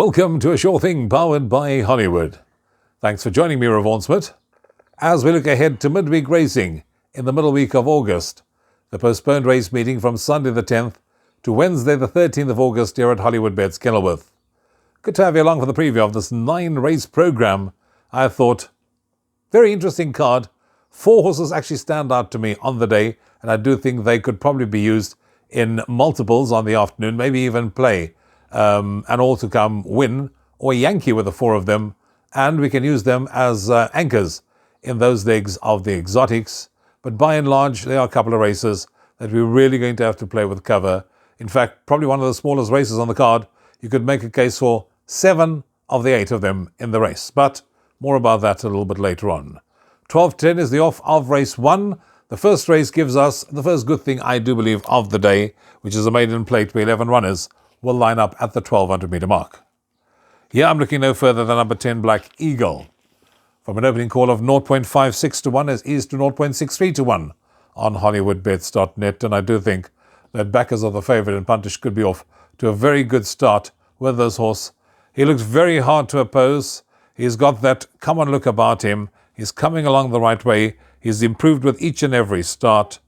Welcome to A Sure Thing, powered by Hollywood. Thanks for joining me, Rouvaun Smit. As we look ahead to midweek racing in the middle week of August, the postponed race meeting from Sunday the 10th to Wednesday the 13th of August here at Hollywoodbets Kenilworth. Good to have you along for the preview of this 9-race program. I thought, very interesting card. 4 horses actually stand out to me on the day, and I do think they could probably be used in multiples on the afternoon, maybe even play. And all to come win or Yankee with the 4 of them, and we can use them as anchors in those legs of the exotics. But by and large, there are a couple of races that we're really going to have to play with cover. In fact, probably one of the smallest races on the card. You could make a case for 7 of the 8 of them in the race, but more about that a little bit later on. 12:10 is the off of race 1. The first race gives us the first good thing, I do believe, of the day, which is a maiden plate where 11 runners will line up at the 1200-meter mark. Here I'm looking no further than number 10, Black Eagle. From an opening call of 0.56 to 1 as eased to 0.63 to 1 on hollywoodbets.net, and I do think that backers of the favourite and Puntish could be off to a very good start with this horse. He looks very hard to oppose. He's got that come-on look about him. He's coming along the right way. He's improved with each and every start.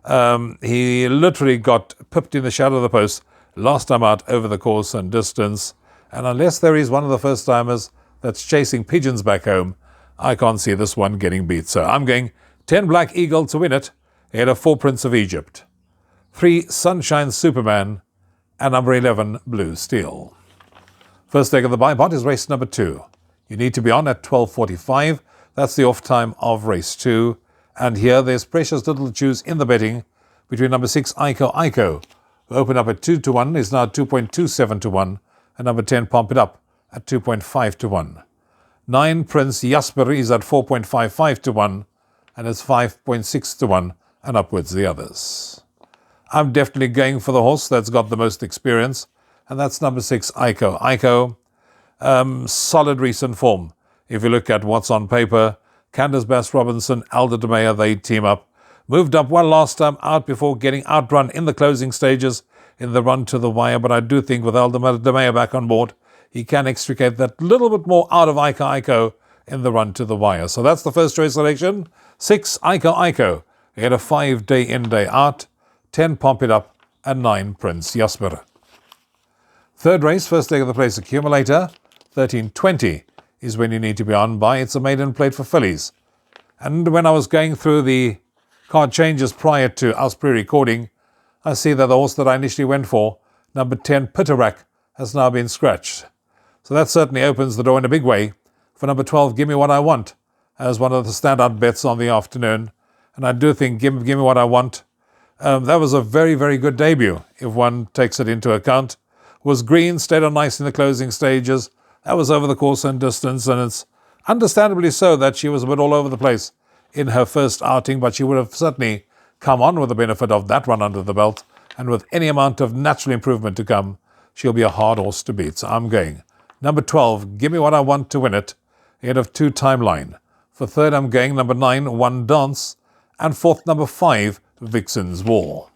He literally got pipped in the shadow of the post last time out over the course and distance. And unless there is one of the first-timers that's chasing pigeons back home, I can't see this one getting beat. So I'm going 10 Black Eagle to win it, ahead of 4 Prince of Egypt, 3 Sunshine Superman, and number 11 Blue Steel. First leg of the buy pot is race number 2. You need to be on at 12:45. That's the off time of race 2. And here there's precious little to choose in the betting between number 6 Ico, who opened up at 2 to 1, is now 2.27 to 1, and number 10 Pump It Up at 2.5 to 1. 9 Prince Jasper is at 4.55 to 1, and it's 5.6 to 1, and upwards the others. I'm definitely going for the horse that's got the most experience, and that's number 6 Ico. Solid recent form. If you look at what's on paper, Candace Bass-Robinson, Alda de Meyer, they team up. Moved up well last time out before getting outrun in the closing stages in the run to the wire, but I do think with Alda de Meyer back on board, he can extricate that little bit more out of Ico in the run to the wire. So that's the first choice selection. 6 Ico. He had a 5 day in, day out. 10 Pump It Up and 9 Prince Jasper. Third race, first leg of the place accumulator. 13:20 is when you need to be on by. It's a maiden plate for fillies. And when I was going through the card changes prior to us pre-recording, I see that the horse that I initially went for, number 10 Pitterak, has now been scratched. So that certainly opens the door in a big way for number 12 Give Me What I Want as one of the standout bets on the afternoon. And I do think Give Me What I Want, that was a very, very good debut if one takes it into account. Was green, stayed on nice in the closing stages. That was over the course and distance, and it's understandably so that she was a bit all over the place in her first outing, but she would have certainly come on with the benefit of that run under the belt, and with any amount of natural improvement to come, she'll be a hard horse to beat. So I'm going number 12, Give Me What I Want to win it, ahead of 2 Timeline. For third, I'm going number 9, One Dance, and fourth, number 5, Vixen's War.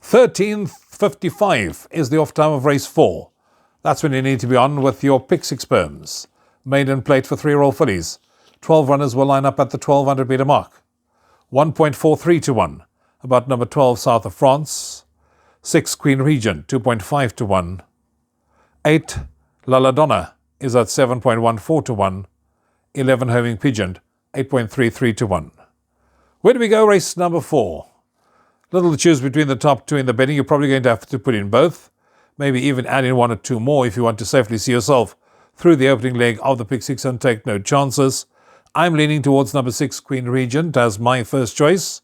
13:55 is the off time of race 4. That's when you need to be on with your pick 6 sperms. Maiden plate for 3-year-old fillies. 12 runners will line up at the 1200-meter mark. 1.43 to 1, about number 12 South of France. 6 Queen Regent, 2.5 to 1. 8 La Donna is at 7.14 to 1. 11 Homing Pigeon, 8.33 to 1. Where do we go? Race number 4. Little to choose between the top 2 in the betting. You're probably going to have to put in both. Maybe even add in 1 or 2 more if you want to safely see yourself through the opening leg of the pick 6 and take no chances. I'm leaning towards number 6 Queen Regent as my first choice.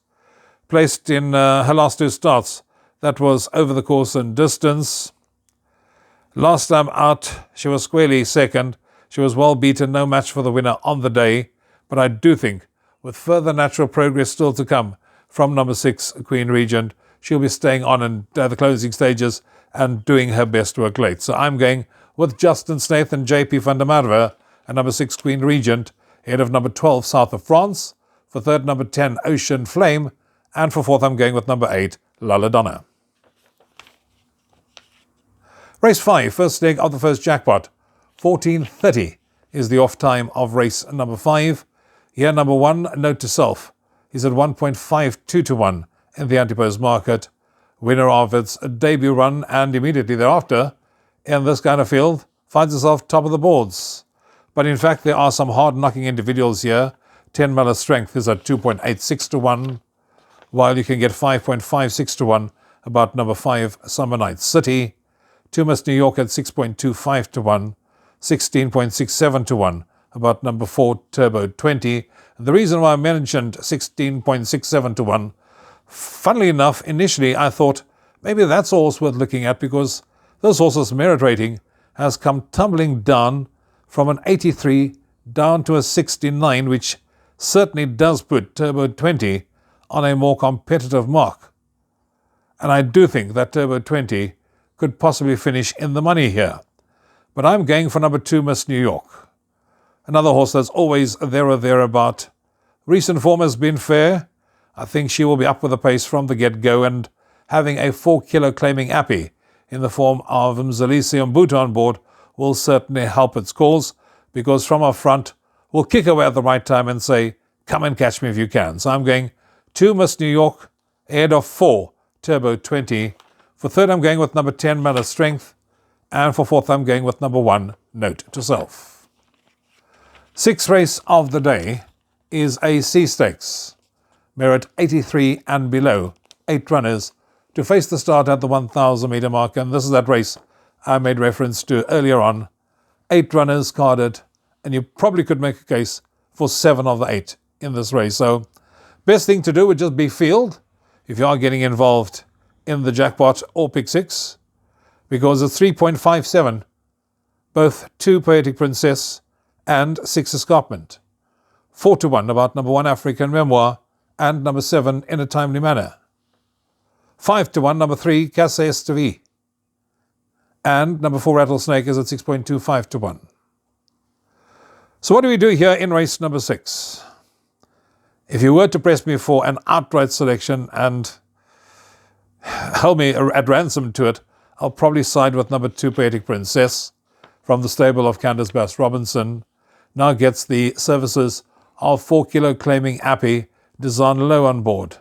Placed in her last 2 starts. That was over the course and distance. Last time out, she was squarely second. She was well beaten, no match for the winner on the day. But I do think, with further natural progress still to come from number 6 Queen Regent, she'll be staying on in the closing stages and doing her best work late. So I'm going with Justin Snaith and JP van der Merwe and number 6 Queen Regent, ahead of number 12 South of France. For third, number 10 Ocean Flame, and for fourth I'm going with number 8 La Donna. Race 5, first leg of the first jackpot. 14:30 is the off time of race number 5. Here, number 1, Note to Self, is at 1.52 to 1 in the anti-post market. Winner of its debut run and immediately thereafter, in this kind of field, finds itself top of the boards. But in fact, there are some hard-knocking individuals here. 10 Miller Strength is at 2.86 to 1, while you can get 5.56 to 1 about number 5, Summer Night City. 2 Miss New York at 6.25 to 1, 16.67 to 1 about number 4, Turbo 20. And the reason why I mentioned 16.67 to 1, funnily enough, initially I thought maybe that's horse worth looking at because this horse's merit rating has come tumbling down from an 83 down to a 69, which certainly does put Turbo 20 on a more competitive mark. And I do think that Turbo 20 could possibly finish in the money here. But I'm going for number 2, Miss New York. Another horse that's always there or thereabout. Recent form has been fair. I think she will be up with the pace from the get-go, and having a 4-kilo claiming Appy in the form of Mzalisi and Mbuta on board will certainly help its cause, because from our front, we'll kick away at the right time and say, come and catch me if you can. So I'm going 2 Miss New York, ahead of 4 Turbo 20. For third, I'm going with number 10, Miller Strength. And for fourth, I'm going with number 1, Note to Self. Sixth race of the day is a C Stakes. Merit 83 and below. 8 runners to face the start at the 1,000 metre mark. And this is that race I made reference to earlier on. 8 runners carded. And you probably could make a case for 7 of the 8 in this race. So best thing to do would just be field if you are getting involved in the jackpot or pick 6, because it's 3.57, both 2 Poetic Princess and 6 Escarpment. 4 to 1 about number 1, African Memoir, and number 7, In a Timely Manner. 5 to 1, number 3, Casse Estevie. And number 4, Rattlesnake, is at 6.25 to 1. So what do we do here in race number 6? If you were to press me for an outright selection and hold me at ransom to it, I'll probably side with number 2, Poetic Princess, from the stable of Candice Bass-Robinson. Now gets the services of 4-kilo claiming Appy, Design Low on board.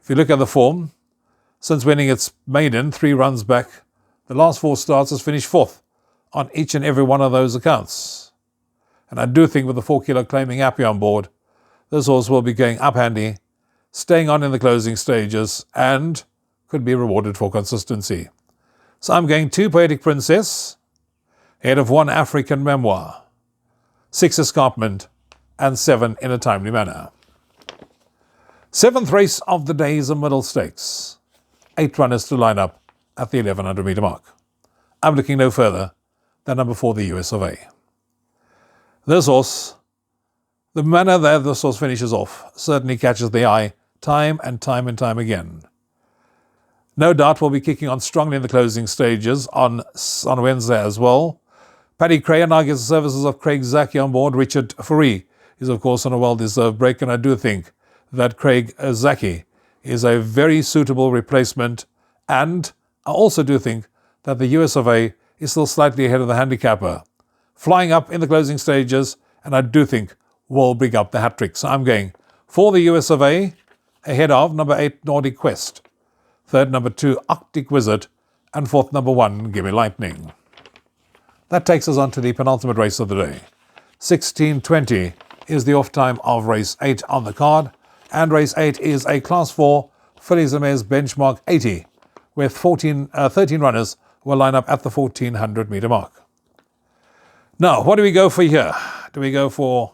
If you look at the form, since winning its maiden 3 runs back, the last 4 starts has finished 4th on each and every one of those accounts. And I do think with the 4-kilo claiming Appy on board, this horse will be going up handy, staying on in the closing stages, and could be rewarded for consistency. So I'm going 2 Poetic Princess, ahead of 1 African Memoir, 6 Escarpment, and 7 In a Timely Manner. 7th race of the day is a middle stakes. 8 runners to line up at the 1100 metre mark. I'm looking no further than number 4, the US of A. This horse, the manner that this horse finishes off, certainly catches the eye time and time again. No doubt will be kicking on strongly in the closing stages on Wednesday as well. Paddy Cray now gets the services of Craig Zaki on board. Richard Fourie is, of course, on a well-deserved break, and I do think that Craig Zaki is a very suitable replacement, and I also do think that the US of A is still slightly ahead of the handicapper, flying up in the closing stages, and I do think will bring up the hat-trick. So I'm going for the US of A, ahead of number 8, Nordic Quest, third, number 2, Arctic Wizard, and fourth, number 1, Gimme Lightning. That takes us on to the penultimate race of the day. 16:20 is the off time of race 8 on the card, and race 8 is a Class 4 Fillies and Mares benchmark 80, with 13 runners will line up at the 1400 metre mark. Now, what do we go for here? Do we go for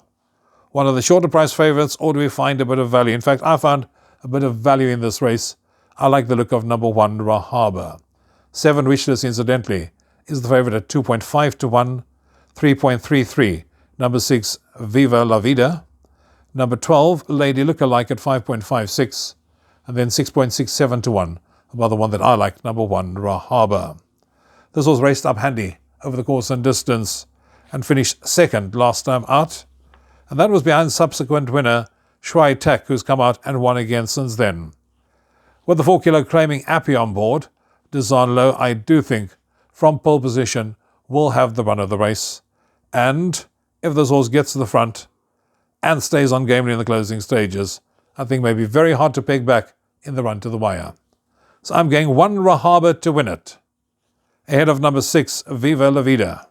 one of the shorter price favourites, or do we find a bit of value? In fact, I found a bit of value in this race. I like the look of number 1, Rahaba. 7 Wishless, incidentally, is the favourite at 2.5 to 1, 3.33. Number 6, Viva La Vida. Number 12, Lady Lookalike at 5.56, and then 6.67 to 1, about the one that I like, number 1, Rahaba. This was raced up handy over the course and distance and finished second last time out, and that was behind subsequent winner Shuai Tak, who's come out and won again since then. With the 4-kilo claiming Appy on board, Design Low, I do think from pole position will have the run of the race. And if this horse gets to the front and stays on gamely in the closing stages, I think may be very hard to peg back in the run to the wire. So I'm going 1 Rahaba to win it, ahead of number 6 Viva La Vida,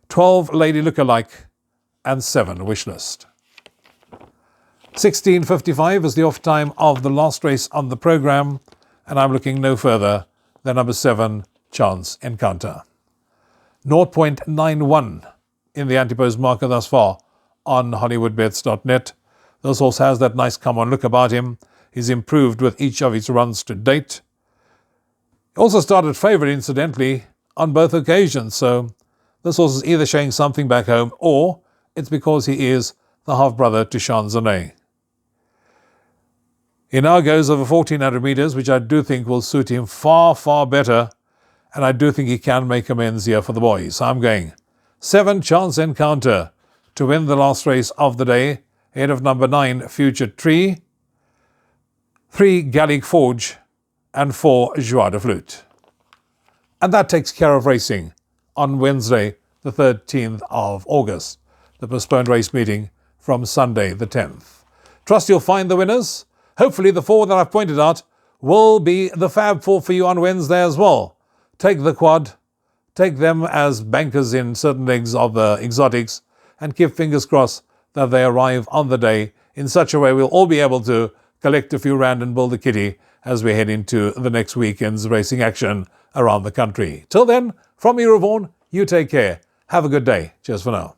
12 Lady Lookalike, and 7 Wishlist. 16:55 is the off time of the last race on the programme, and I'm looking no further than number 7 Chance Encounter. 0.91 in the anti-post marker thus far on Hollywoodbets.net. This horse has that nice come-on look about him. He's improved with each of his runs to date. He also started favourite, incidentally, on both occasions, so this horse is either showing something back home or it's because he is the half-brother to Chanzane. He now goes over 1,400 metres, which I do think will suit him far, far better, and I do think he can make amends here for the boys. So I'm going 7 Chance Encounter to win the last race of the day, ahead of number 9 Future Tree, 3 Gallic Forge, and 4 Joie de Flute. And that takes care of racing on Wednesday, the 13th of August, the postponed race meeting from Sunday, the 10th. Trust you'll find the winners. Hopefully the 4 that I've pointed out will be the Fab 4 for you on Wednesday as well. Take the quad, take them as bankers in certain legs of the exotics, and keep fingers crossed that they arrive on the day in such a way we'll all be able to collect a few rand and build a kitty as we head into the next weekend's racing action around the country. Till then, from me, Rouvaun, you take care. Have a good day. Cheers for now.